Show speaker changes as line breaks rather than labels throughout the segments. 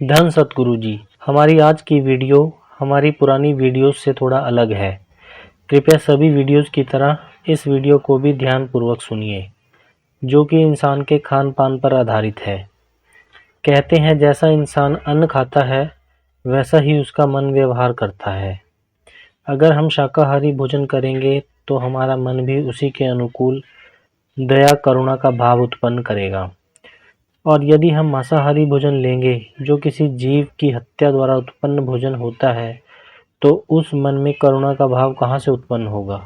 धन सतगुरु जी। हमारी आज की वीडियो हमारी पुरानी वीडियोस से थोड़ा अलग है। कृपया सभी वीडियोस की तरह इस वीडियो को भी ध्यानपूर्वक सुनिए, जो कि इंसान के खान पान पर आधारित है। कहते हैं जैसा इंसान अन्न खाता है वैसा ही उसका मन व्यवहार करता है। अगर हम शाकाहारी भोजन करेंगे तो हमारा मन भी उसी के अनुकूल दया करुणा का भाव उत्पन्न करेगा, और यदि हम मांसाहारी भोजन लेंगे जो किसी जीव की हत्या द्वारा उत्पन्न भोजन होता है, तो उस मन में करुणा का भाव कहाँ से उत्पन्न होगा।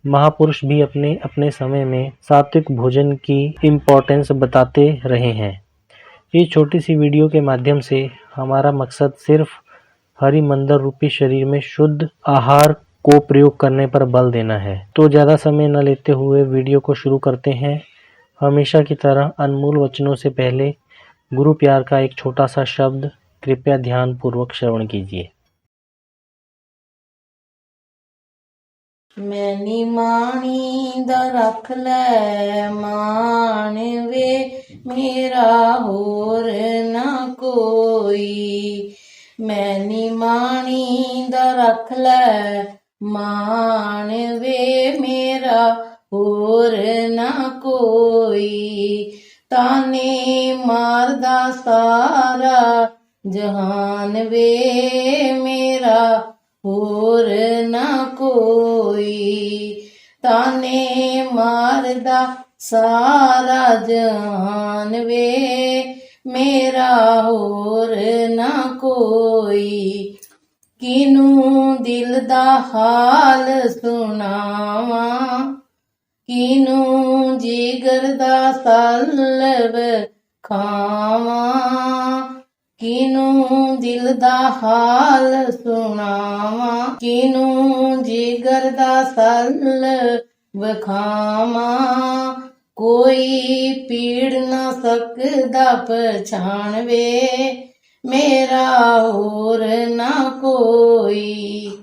महापुरुष भी अपने अपने समय में सात्विक भोजन की इम्पोर्टेंस बताते रहे हैं। इस छोटी सी वीडियो के माध्यम से हमारा मकसद सिर्फ हरिमंदिर रूपी शरीर में शुद्ध आहार को प्रयोग करने पर बल देना है। तो ज़्यादा समय न लेते हुए वीडियो को शुरू करते हैं। हमेशा की तरह अनमोल वचनों से पहले गुरु प्यार का एक छोटा सा शब्द कृपया ध्यान पूर्वक श्रवण कीजिए।
मैनी मानी दा रख ले मान वे मेरा होर ना कोई। मैनी मानी दा रख ले मान वे मेरा होर ना कोई। ताने मारदा सारा जहान वे मेरा होर ना कोई। ताने मारदा सारा जहान वे मेरा होर ना कोई। किनू दिल दा हाल सुनावा, किनू जिगर दा सल्लब खावा। किनू दिल दा हाल सुनावा, किनू जिगर दा सल्लब खावा। कोई पीड़ ना सकदा पछाण वे मेरा होर ना कोई।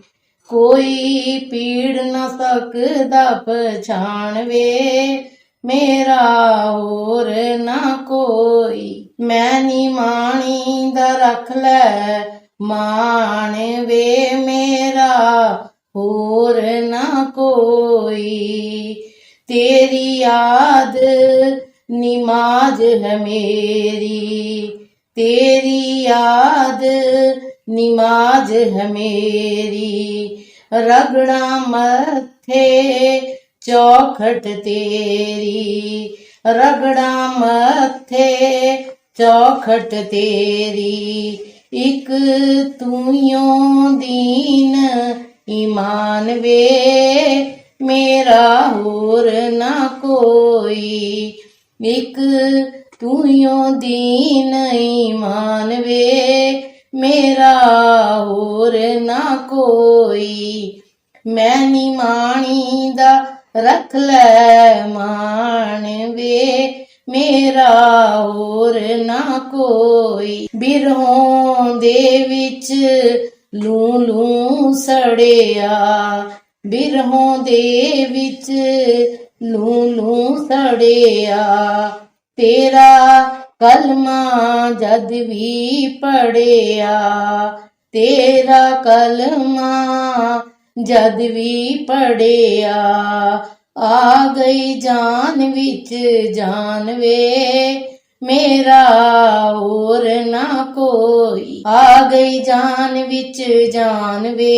कोई पीड़ न सकदा पछाण वे मेरा होर ना कोई। मैनी मानी दा रख ले मान वे मेरा होर ना कोई। तेरी याद निमाज है मेरी, तेरी याद निमाज है मेरी। रगड़ा मथे चौखट तेरी, रगड़ा मथे चौखट तेरी। इक तूयों दीन ईमान वे मेरा होर ना कोई। इक तूयों दीन ईमान वे मेरा होर ना कोई। मैनी मानी दा रख ले मान वे मेरा होर ना कोई। बिरहों दे विच लू लू सड़िया, बिरहों दे विच लू लू सड़िया। तेरा कलमा जद भी पढ़िया, तेरा कलमा जद भी पढ़िया। आ गई जान विच जान वे मेरा होर ना कोई। आ गई जान विच जान वे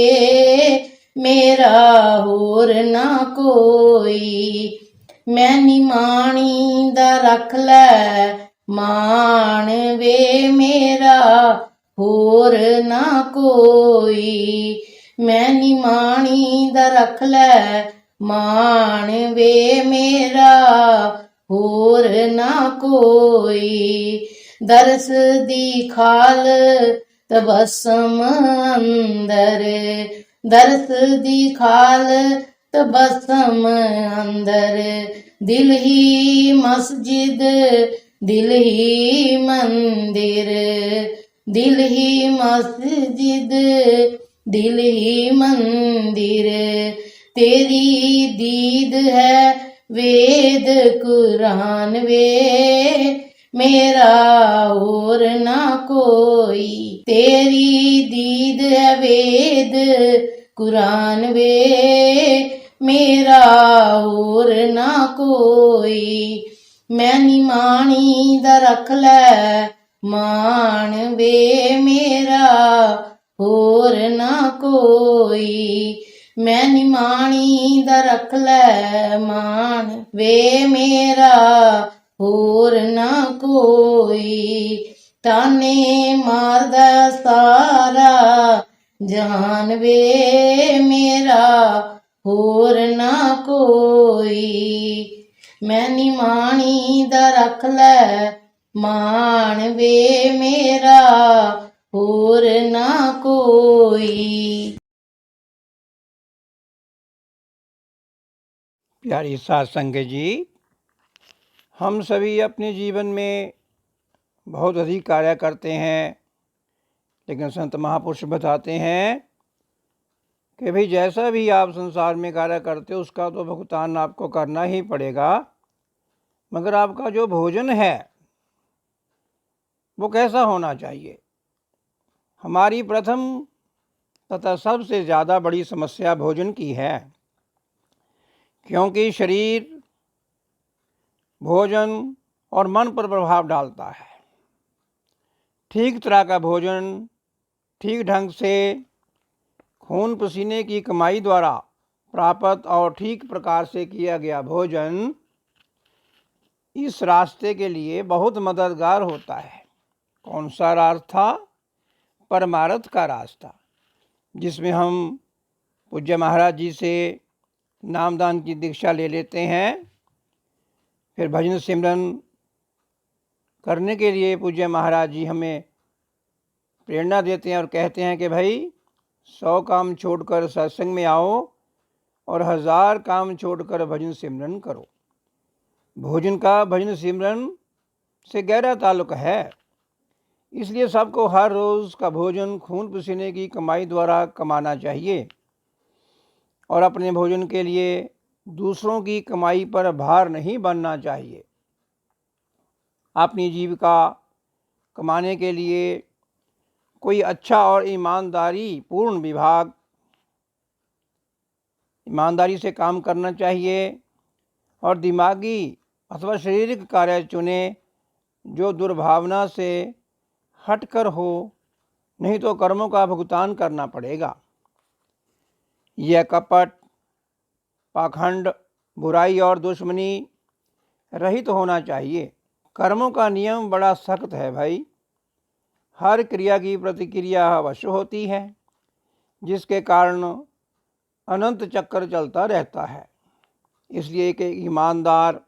मेरा होर ना कोई। मैनी मानी दा रख ले मान वे मेरा होर ना कोई। मैनी मानी दा रख ले मान वे मेरा होर ना कोई। दरस दी खाल तबस्सम अंदर, दरस दी खाल तबस्सम अंदर। दिल ही मस्जिद दिल ही मंदिर, दिल ही मस्जिद दिल ही मंदिर। तेरी दीद है वेद कुरान वे मेरा और ना कोई। तेरी दीद है वेद कुरान वे, मेरा और ना कोई। मैनी माणी दा रख लै मान वे, मेरा और ना कोई। मैनी माणी दा रख लै मान वे, मेरा और ना कोई। ताने मारदा सारा जहान वे, मेरा और ना कोई। मैनी माणी दा रख लै मान वे, मेरा और ना कोई।
प्यारी साध संगत जी, हम सभी अपने जीवन में बहुत अधिक कार्य करते हैं, लेकिन संत महापुरुष बताते हैं कि भाई जैसा भी आप संसार में कार्य करते हो उसका तो भुगतान आपको करना ही पड़ेगा, मगर आपका जो भोजन है वो कैसा होना चाहिए। हमारी प्रथम तथा सबसे ज़्यादा बड़ी समस्या भोजन की है, क्योंकि शरीर भोजन और मन पर प्रभाव डालता है। ठीक तरह का भोजन, ठीक ढंग से खून पसीने की कमाई द्वारा प्राप्त और ठीक प्रकार से किया गया भोजन इस रास्ते के लिए बहुत मददगार होता है। कौन सा रास्ता? परमार्थ का रास्ता, जिसमें हम पूज्य महाराज जी से नामदान की दीक्षा ले लेते हैं। फिर भजन सिमरन करने के लिए पूज्य महाराज जी हमें प्रेरणा देते हैं और कहते हैं कि भाई 100 काम छोड़कर सत्संग में आओ और 1000 काम छोड़कर भजन सिमरन करो। भोजन का भजन सिमरन से गहरा ताल्लुक है, इसलिए सबको हर रोज़ का भोजन खून पसीने की कमाई द्वारा कमाना चाहिए और अपने भोजन के लिए दूसरों की कमाई पर भार नहीं बनना चाहिए। अपनी जीविका कमाने के लिए कोई अच्छा और ईमानदारी पूर्ण विभाग ईमानदारी से काम करना चाहिए और दिमागी अथवा शारीरिक कार्य चुने जो दुर्भावना से हटकर हो, नहीं तो कर्मों का भुगतान करना पड़ेगा। यह कपट, पाखंड, बुराई और दुश्मनी रहित होना चाहिए। कर्मों का नियम बड़ा सख्त है भाई। हर क्रिया की प्रतिक्रिया अवश्य होती है, जिसके कारण अनंत चक्कर चलता रहता है। इसलिए एक ईमानदार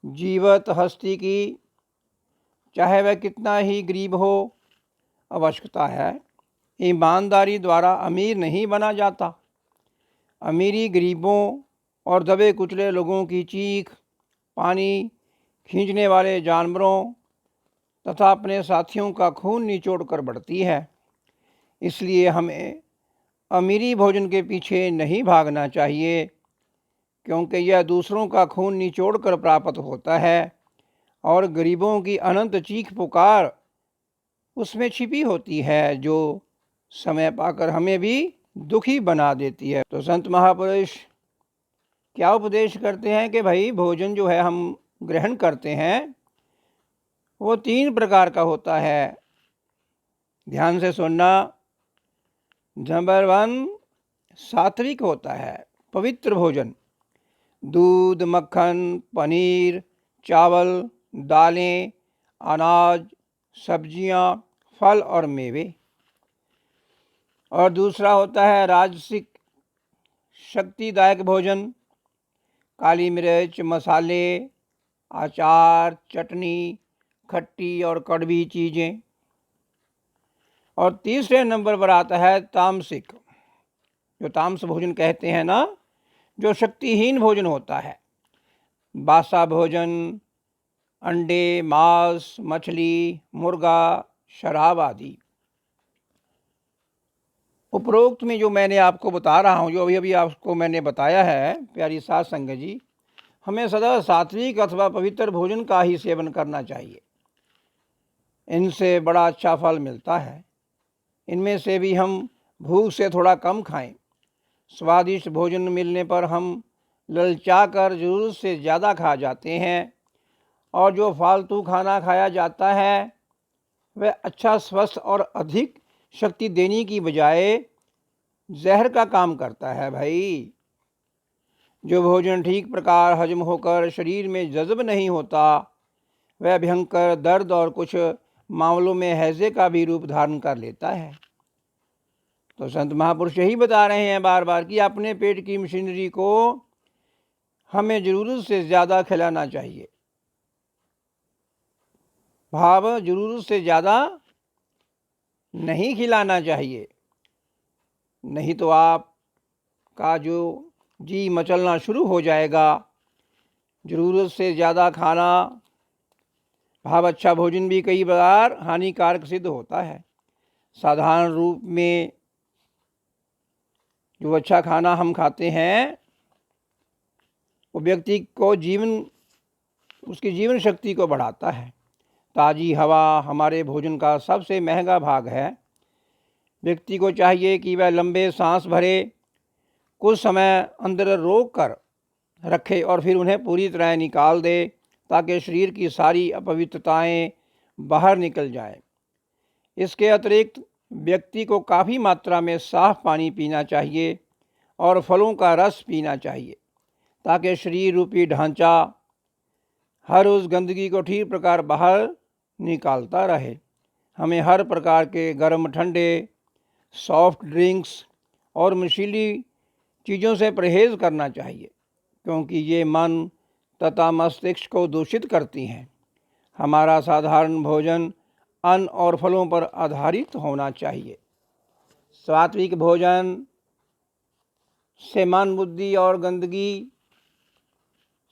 जीवित हस्ती की, चाहे वह कितना ही गरीब हो, आवश्यकता है। ईमानदारी द्वारा अमीर नहीं बना जाता। अमीरी गरीबों और दबे कुचले लोगों की चीख, पानी खींचने वाले जानवरों तथा अपने साथियों का खून निचोड़कर बढ़ती है। इसलिए हमें अमीरी भोजन के पीछे नहीं भागना चाहिए, क्योंकि यह दूसरों का खून निचोड़कर प्राप्त होता है और गरीबों की अनंत चीख पुकार उसमें छिपी होती है, जो समय पाकर हमें भी दुखी बना देती है। तो संत महापुरुष क्या उपदेश करते हैं कि भाई भोजन जो है हम ग्रहण करते हैं वो 3 प्रकार का होता है। ध्यान से सुनना। नंबर 1 सात्विक होता है, पवित्र भोजन। दूध, मक्खन, पनीर, चावल, दालें, अनाज, सब्जियां, फल और मेवे। और दूसरा होता है राजसिक शक्तिदायक भोजन, काली मिर्च, मसाले, अचार, चटनी, खट्टी और कड़वी चीज़ें। और तीसरे नंबर पर आता है तामसिक, जो तामस भोजन कहते हैं ना, जो शक्तिहीन भोजन होता है। बासा भोजन, अंडे, मांस, मछली, मुर्गा, शराब आदि। उपरोक्त में जो मैंने आपको बता रहा हूँ, जो अभी आपको मैंने बताया है प्यारी साध संगत जी, हमें सदा सात्विक अथवा पवित्र भोजन का ही सेवन करना चाहिए। इनसे बड़ा अच्छा फल मिलता है। इनमें से भी हम भूख से थोड़ा कम खाएं। स्वादिष्ट भोजन मिलने पर हम ललचा कर ज़रूरत से ज़्यादा खा जाते हैं, और जो फालतू खाना खाया जाता है वह अच्छा, स्वस्थ और अधिक शक्ति देने की बजाय जहर का काम करता है भाई। जो भोजन ठीक प्रकार हजम होकर शरीर में जज़ब नहीं होता, वह भयंकर दर्द और कुछ मामलों में हैज़े का भी रूप धारण कर लेता है। तो संत महापुरुष यही बता रहे हैं बार बार कि अपने पेट की मशीनरी को हमें ज़रूरत से ज़्यादा खिलाना चाहिए। भाव ज़रूरत से ज़्यादा नहीं खिलाना चाहिए, नहीं तो आपका जो जी मचलना शुरू हो जाएगा। ज़रूरत से ज़्यादा खाना, भाव अच्छा भोजन भी कई बार हानिकारक सिद्ध होता है। साधारण रूप में जो अच्छा खाना हम खाते हैं वो व्यक्ति को उसकी जीवन शक्ति को बढ़ाता है। ताज़ी हवा हमारे भोजन का सबसे महंगा भाग है। व्यक्ति को चाहिए कि वह लंबे सांस भरे, कुछ समय अंदर रोक कर रखे और फिर उन्हें पूरी तरह निकाल दे, ताकि शरीर की सारी अपवित्रताएं बाहर निकल जाएं। इसके अतिरिक्त व्यक्ति को काफ़ी मात्रा में साफ पानी पीना चाहिए और फलों का रस पीना चाहिए, ताकि शरीर रूपी ढांचा हर उस गंदगी को ठीक प्रकार बाहर निकालता रहे। हमें हर प्रकार के गर्म, ठंडे, सॉफ्ट ड्रिंक्स और नशीली चीज़ों से परहेज़ करना चाहिए, क्योंकि ये मन तथा मस्तिष्क को दूषित करती हैं। हमारा साधारण भोजन अन्न और फलों पर आधारित होना चाहिए। सात्विक भोजन से मन, बुद्धि और गंदगी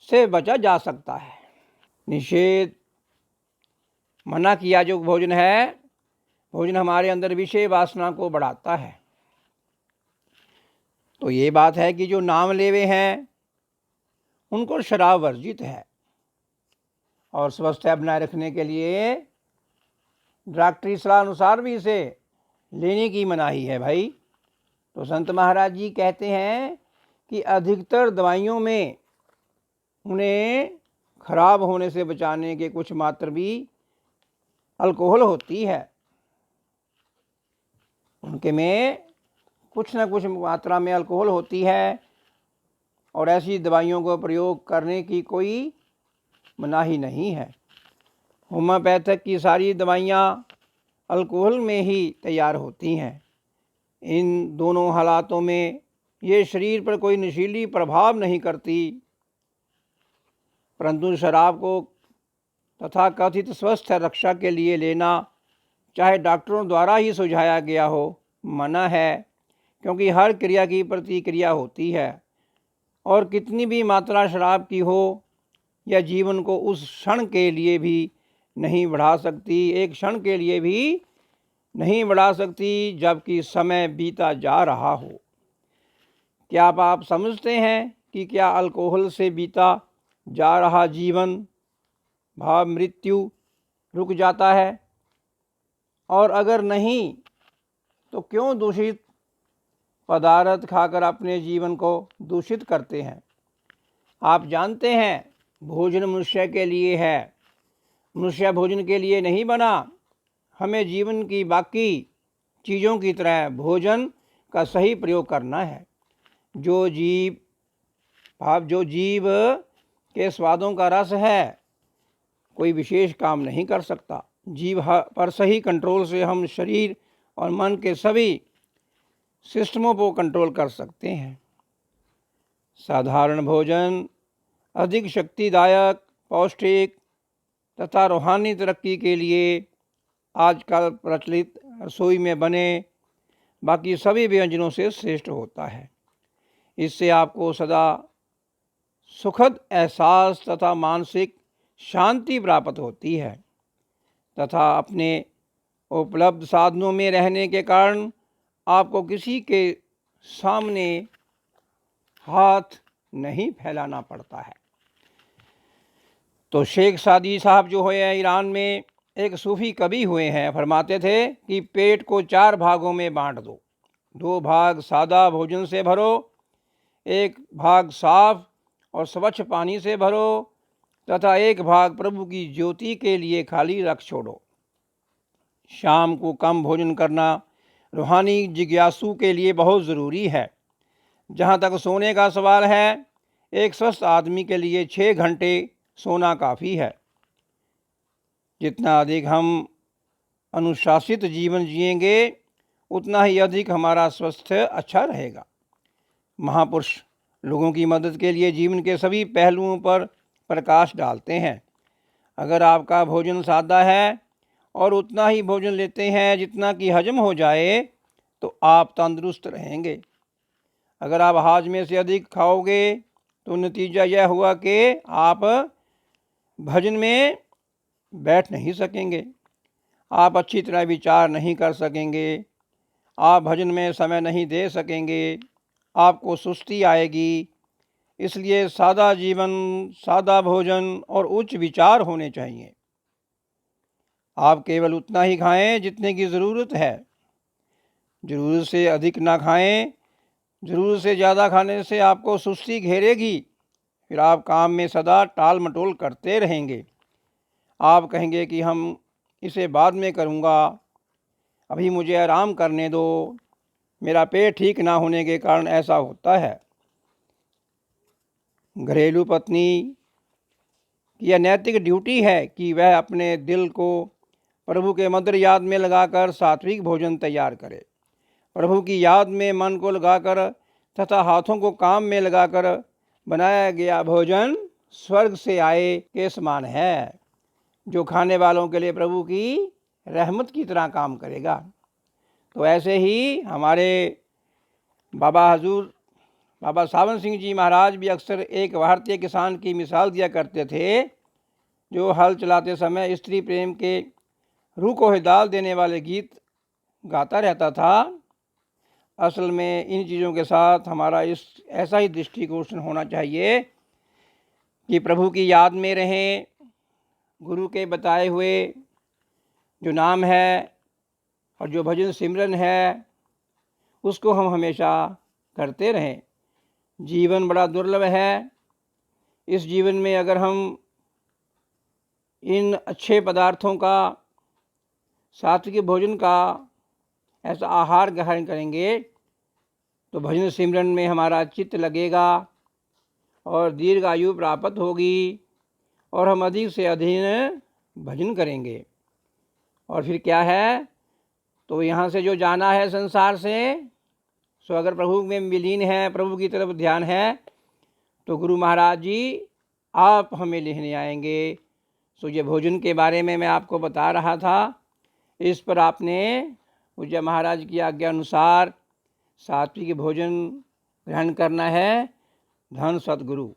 से बचा जा सकता है। निषेध मना किया जो भोजन है, भोजन हमारे अंदर विषय वासना को बढ़ाता है। तो ये बात है कि जो नाम लेवे हैं उनको शराब वर्जित है, और स्वास्थ्य बनाए रखने के लिए डॉक्टरी सलाह अनुसार भी इसे लेने की मनाही है भाई। तो संत महाराज जी कहते हैं कि अधिकतर दवाइयों में उन्हें खराब होने से बचाने के कुछ मात्रा भी अल्कोहल होती है। उनके में कुछ न कुछ मात्रा में अल्कोहल होती है, और ऐसी दवाइयों को प्रयोग करने की कोई मनाही नहीं है। होम्योपैथिक की सारी दवाइयाँ अल्कोहल में ही तैयार होती हैं। इन दोनों हालातों में ये शरीर पर कोई नशीली प्रभाव नहीं करती, परंतु शराब को तथा कथित स्वस्थ रक्षा के लिए लेना, चाहे डॉक्टरों द्वारा ही सुझाया गया हो, मना है, क्योंकि हर क्रिया की प्रतिक्रिया होती है, और कितनी भी मात्रा शराब की हो, यह जीवन को उस क्षण के लिए भी नहीं बढ़ा सकती, एक क्षण के लिए भी नहीं बढ़ा सकती, जबकि समय बीता जा रहा हो। क्या आप समझते हैं कि क्या अल्कोहल से बीता जा रहा जीवन भाव मृत्यु रुक जाता है? और अगर नहीं तो क्यों दूषित पदार्थ खाकर अपने जीवन को दूषित करते हैं? आप जानते हैं भोजन मनुष्य के लिए है, मनुष्य भोजन के लिए नहीं बना। हमें जीवन की बाकी चीज़ों की तरह भोजन का सही प्रयोग करना है। जो जीव के स्वादों का रस है, कोई विशेष काम नहीं कर सकता। जीव पर सही कंट्रोल से हम शरीर और मन के सभी सिस्टमों को कंट्रोल कर सकते हैं। साधारण भोजन अधिक शक्तिदायक, पौष्टिक तथा रूहानी तरक्की के लिए आजकल प्रचलित रसोई में बने बाकी सभी व्यंजनों से श्रेष्ठ होता है। इससे आपको सदा सुखद एहसास तथा मानसिक शांति प्राप्त होती है, तथा अपने उपलब्ध साधनों में रहने के कारण आपको किसी के सामने हाथ नहीं फैलाना पड़ता है। तो शेख सादी साहब जो है ईरान में एक सूफ़ी कवि हुए हैं, फरमाते थे कि पेट को 4 भागों में बांट दो, 2 भाग सादा भोजन से भरो, 1 भाग साफ और स्वच्छ पानी से भरो तथा 1 भाग प्रभु की ज्योति के लिए खाली रख छोड़ो। शाम को कम भोजन करना रूहानी जिज्ञासु के लिए बहुत ज़रूरी है। जहाँ तक सोने का सवाल है, एक स्वस्थ आदमी के लिए 6 घंटे सोना काफ़ी है। जितना अधिक हम अनुशासित जीवन जिएंगे उतना ही अधिक हमारा स्वास्थ्य अच्छा रहेगा। महापुरुष लोगों की मदद के लिए जीवन के सभी पहलुओं पर प्रकाश डालते हैं। अगर आपका भोजन सादा है और उतना ही भोजन लेते हैं जितना कि हजम हो जाए तो आप तंदुरुस्त रहेंगे। अगर आप हाजमे से अधिक खाओगे तो नतीजा यह हुआ कि आप भजन में बैठ नहीं सकेंगे, आप अच्छी तरह विचार नहीं कर सकेंगे, आप भजन में समय नहीं दे सकेंगे, आपको सुस्ती आएगी। इसलिए सादा जीवन, सादा भोजन और उच्च विचार होने चाहिए। आप केवल उतना ही खाएं जितने की ज़रूरत है, ज़रूरत से अधिक ना खाएं। ज़रूरत से ज़्यादा खाने से आपको सुस्ती घेरेगी, फिर आप काम में सदा टाल मटोल करते रहेंगे। आप कहेंगे कि हम इसे बाद में करूँगा, अभी मुझे आराम करने दो। मेरा पेट ठीक ना होने के कारण ऐसा होता है। घरेलू पत्नी की यह नैतिक ड्यूटी है कि वह अपने दिल को प्रभु के मधुर याद में लगाकर सात्विक भोजन तैयार करे। प्रभु की याद में मन को लगाकर तथा हाथों को काम में लगाकर बनाया गया भोजन स्वर्ग से आए के समान है, जो खाने वालों के लिए प्रभु की रहमत की तरह काम करेगा। तो ऐसे ही हमारे बाबा हजूर बाबा सावन सिंह जी महाराज भी अक्सर एक भारतीय किसान की मिसाल दिया करते थे, जो हल चलाते समय स्त्री प्रेम के रूह को हिदायत देने वाले गीत गाता रहता था। असल में इन चीज़ों के साथ हमारा ऐसा ही दृष्टिकोण होना चाहिए कि प्रभु की याद में रहें, गुरु के बताए हुए जो नाम है और जो भजन सिमरन है उसको हम हमेशा करते रहें। जीवन बड़ा दुर्लभ है। इस जीवन में अगर हम इन अच्छे पदार्थों का, सात्विक भोजन का ऐसा आहार ग्रहण करेंगे तो भजन सिमरन में हमारा चित्त लगेगा और दीर्घ आयु प्राप्त होगी और हम अधिक से अधिक भजन करेंगे। और फिर क्या है, तो यहाँ से जो जाना है संसार से, सो अगर प्रभु में विलीन है, प्रभु की तरफ ध्यान है, तो गुरु महाराज जी आप हमें लेने आएंगे। सो ये भोजन के बारे में मैं आपको बता रहा था, इस पर आपने पूज्य महाराज की आज्ञा अनुसार सात्विक भोजन ग्रहण करना है। धन सतगुरु।